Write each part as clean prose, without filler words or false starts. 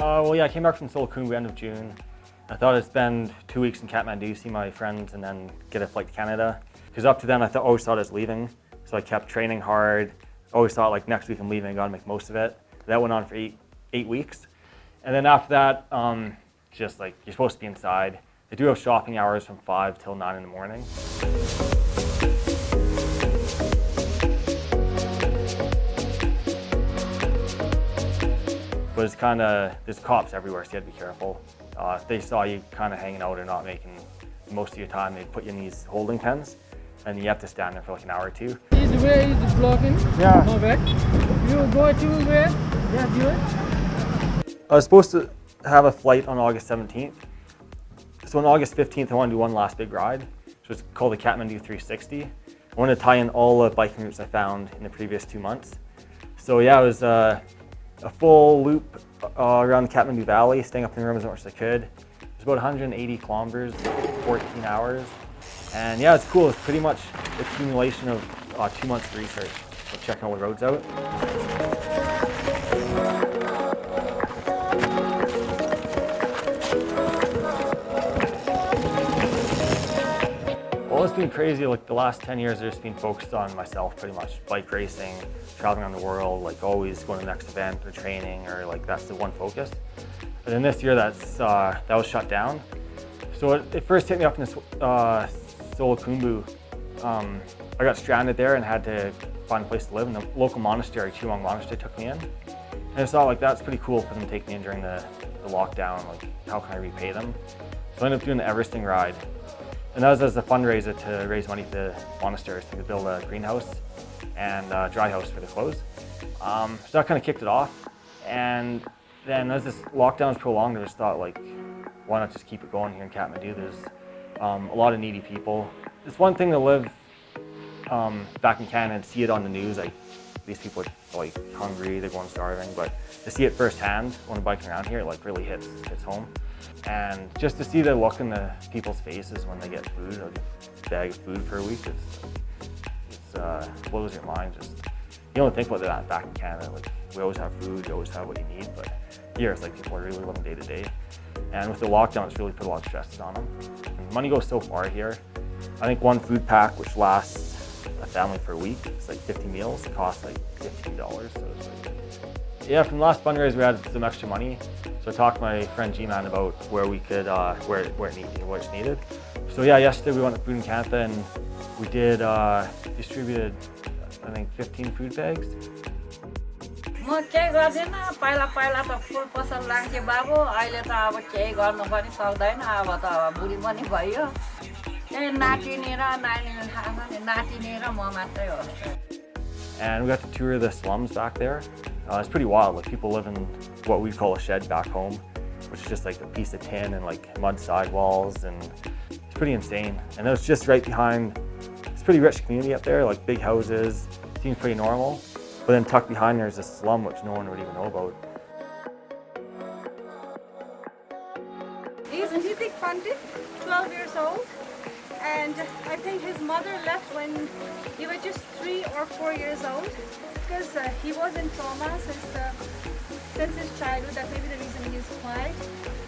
Well, yeah, I came back from Solukhumbu end of June. I thought I'd spend 2 weeks in Kathmandu, see my friends, and then get a flight to Canada. Because up to then, I always thought I was leaving. So I kept training hard. Always thought, like, next week I'm leaving, I gotta make most of it. That went on for eight weeks. And then after that, just like, you're supposed to be inside. They do have shopping hours from 5 till 9 in the morning. But it's kind of, there's cops everywhere, so you have to be careful. If they saw you kind of hanging out or not making most of your time, they put you in these holding pens, and you have to stand there for like an hour or two. Where is blocking? Yeah. No back. You go to where? Yeah, do it. I was supposed to have a flight on August 17th. So on August 15th, I wanted to do one last big ride, which was called the Kathmandu 360. I wanted to tie in all the biking routes I found in the previous 2 months. So yeah, it was a full loop around the Kathmandu Valley, staying up in the room as much as I could. It was about 180 kilometers, 14 hours. And yeah, it's cool. It's pretty much the accumulation of 2 months of research, of checking all the roads out. Well, it's been crazy. Like the last 10 years, I've just been focused on myself pretty much. Bike racing, traveling around the world, like always going to the next event or training, or like that's the one focus. And then this year, that was shut down. So it first hit me up in Solukhumbu. I got stranded there and had to find a place to live, and the local monastery, Chumang Monastery, took me in. And I thought, like, that's pretty cool for them to take me in during the lockdown. Like, how can I repay them? So I ended up doing the Everesting ride. And that was as a fundraiser to raise money for the monasteries to build a greenhouse and a dry house for the clothes. So that kind of kicked it off. And then as this lockdown was prolonged, I just thought, like, why not just keep it going here in Kathmandu? There's a lot of needy people. It's one thing to live back in Canada and see it on the news, like these people are like hungry, they're going starving, but to see it firsthand when I'm biking around here, it like really hits home. And just to see the look in the people's faces when they get food, like a bag of food for a week, it blows your mind. Just, you don't think about that back in Canada. Like, we always have food, you always have what you need, but here it's like people are really living day to day. And with the lockdown, it's really put a lot of stresses on them. And money goes so far here. I think one food pack, which lasts a family for a week, it's like 50 meals, it costs like $15. So it's like, yeah, from the last fundraiser, we had some extra money. So I talked to my friend G-Man about where we could, what's needed. So yeah, yesterday we went to Food in Canada and we did, distributed, I think 15 food bags. म केही गर्दिन पहिला त full पसल लाग्थ्यो बाबु अहिले त अब केही गर्नु पनि सक्दैन अब त बुढी पनि भयो त्यही नातिनी र नानीले थाहा छ नि नातिनी र म मात्रै हो. And we got to tour the slums back there. It's pretty wild. Like, people live in what we call a shed back home, which is just like a piece of tin and like mud sidewalls, and it's pretty insane. And it was just right behind. It's a pretty rich community up there, like big houses. Seems pretty normal. But then tucked behind there's this slum which no one would even know about. He's Nitik Pandit, 12 years old, and I think his mother left when he was just 3 or 4 years old because he was in trauma since his childhood. That may be the reason he's quiet.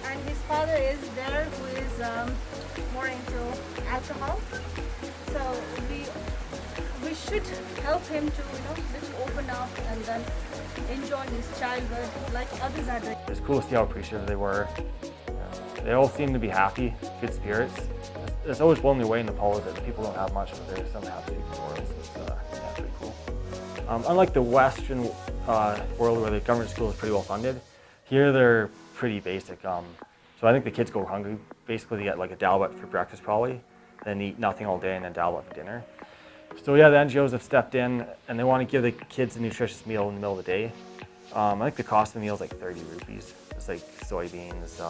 And his father is there, who is more into alcohol. So we should help him to, little open up and then enjoy his childhood like others are doing. It's cool to see how appreciative they were. They all seem to be happy, good spirits. It's always blown me away in Nepal that people don't have much, but there's some have big stories. It's pretty cool. Unlike the Western world where the government school is pretty well funded, here they're pretty basic. So I think the kids go hungry. Basically, they get like a dalbat for breakfast probably, then eat nothing all day and then dalbat for dinner. So yeah, the NGOs have stepped in and they want to give the kids a nutritious meal in the middle of the day. I think the cost of the meal is like 30 rupees. It's like soybeans,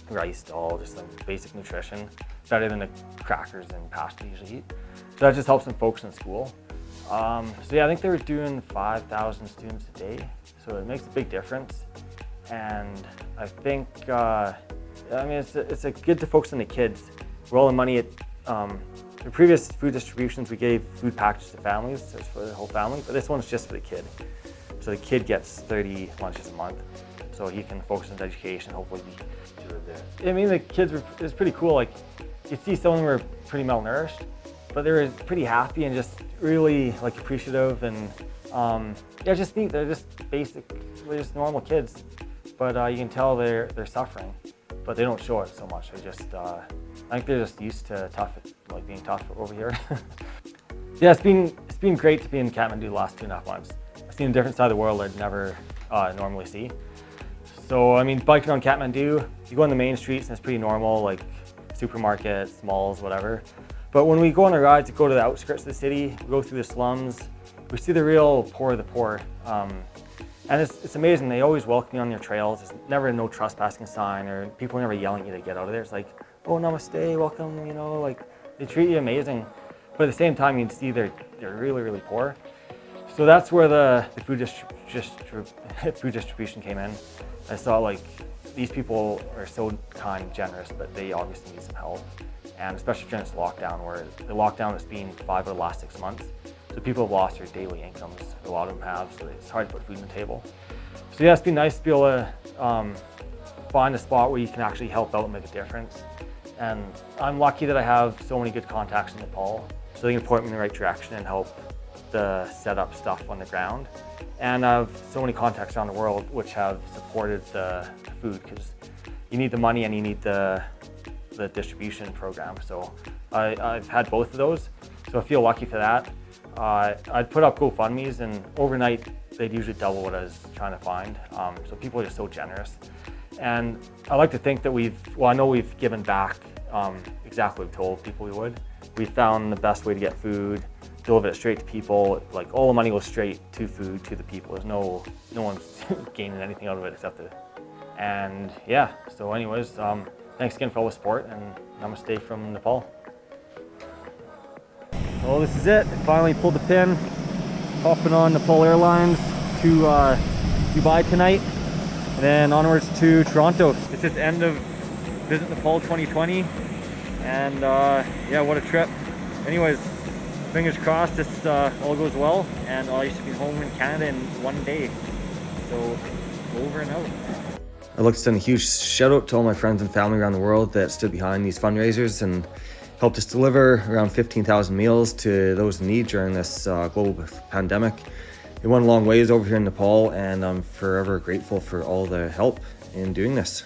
rice, all just like basic nutrition. Better than the crackers and pasta they usually eat. So that just helps them focus in school. So yeah, I think they were doing 5,000 students a day. So it makes a big difference. And I think, it's good to focus on the kids. We're all the money at, the previous food distributions, we gave food packages to families, so it's for the whole family, but this one's just for the kid. So the kid gets 30 lunches a month. so he can focus on his education, hopefully be good there. I mean, the kids were, it was pretty cool. Like, you'd see some of them were pretty malnourished, but they were pretty happy and just really like appreciative, and yeah, just neat. They're just they're just normal kids, but you can tell they're suffering, but they don't show it so much. They just, I think they're just used to being tough over here. Yeah, it's been great to be in Kathmandu the last 2.5 months. I've seen a different side of the world I'd never normally see. So, I mean, biking around Kathmandu, you go on the main streets and it's pretty normal, like supermarkets, malls, whatever. But when we go on a ride to go to the outskirts of the city, we go through the slums, we see the real poor of the poor. And it's amazing, they always welcome you on their trails. There's never no trespassing sign, or people never yelling at you to get out of there. It's like, oh, namaste, welcome, you know, like they treat you amazing. But at the same time, you can see they're really, really poor. So that's where the food distribution came in. I saw like, these people are so kind and generous, but they obviously need some help. And especially during this lockdown, where the lockdown has been 5 of the last 6 months. So people have lost their daily incomes, a lot of them have, so it's hard to put food on the table. So yeah, it's been nice to be able to find a spot where you can actually help out and make a difference. And I'm lucky that I have so many good contacts in Nepal, so they can point me in the right direction and help set up stuff on the ground. And I have so many contacts around the world which have supported the food, because you need the money and you need the distribution program. So I've had both of those, so I feel lucky for that. I'd put up GoFundMes, and overnight they'd usually double what I was trying to find. So people are just so generous. And I like to think that I know we've given back exactly what we told people we would. We found the best way to get food, deliver it straight to people. Like, all the money goes straight to food, to the people. There's no one's gaining anything out of it except and yeah, so anyways, thanks again for all the support, and namaste from Nepal. Well, this is it. I finally pulled the pin, hopping on Nepal Airlines to Dubai tonight, and then onwards to Toronto. It's just end of Visit Nepal 2020, and yeah, what a trip. Anyways, fingers crossed this all goes well, and I should be home in Canada in 1 day. So, over and out. I'd like to send a huge shout out to all my friends and family around the world that stood behind these fundraisers and helped us deliver around 15,000 meals to those in need during this global pandemic. It went a long ways over here in Nepal, and I'm forever grateful for all the help in doing this.